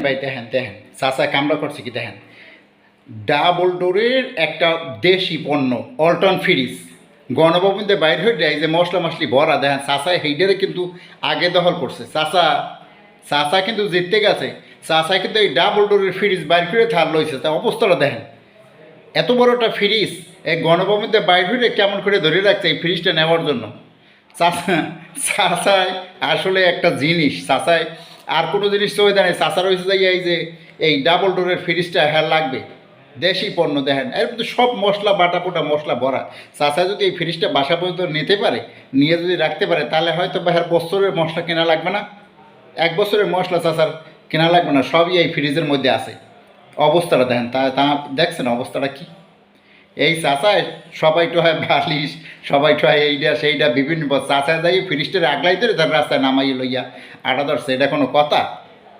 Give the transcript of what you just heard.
ভাই দেখেন দেখেন চাচা কামড়া করছে কি দেখেন, ডাবল ডোরের একটা দেশি পণ্য অল্টন ফ্রিজ গণভবনতে বাইর হয়ে দেয় যে মশলা মশলি ভরা দেখেন চাচা হেইডারে কিন্তু আগে দখল করছে। চাচা চাচা কিন্তু জিততে গেছে, চাচা কিন্তু এই ডাবল ডোরের ফ্রিজ বাইর করে থাল লইছে, তা অবস্থাটা দেখেন। এত বড় একটা ফ্রিজ এই গণভবনতে বাইর হয়ে কেমন করে ধরে রাখছে এই ফ্রিজটা নেওয়ার জন্য। চাচা চাচায় আসলে একটা জিনিস, চাচায় আর কোনো জিনিস তো ওই দেয় চাচার হয়েছে যাই এই যে এই ডাবল ডোরের ফ্রিজটা হ্যাঁ লাগবে, দেশি পণ্য দেখেন এর মধ্যে সব মশলা বাটা পোটা মশলা ভরা। চাচা যদি এই ফ্রিজটা বাসা পর্যন্ত নিতে পারে, নিয়ে যদি রাখতে পারে, তাহলে হয়তো হ্যাঁ বছরের মশলা কেনা লাগবে না, 1 বছরের মশলা চাচার কেনা লাগবে না, সবই এই ফ্রিজের মধ্যে আছে। অবস্থাটা দেখেন, তা দেখছেন অবস্থাটা কি। এই চাচায় সবাই তো হয় বালিশ, সবাই তো হয় এইটা সেইটা বিভিন্ন চাচা যাই ফ্রিজটা আগলাই ধরে তার রাস্তায় নামাই লইয়া আটা ধরছে, এটা কোনো কথা?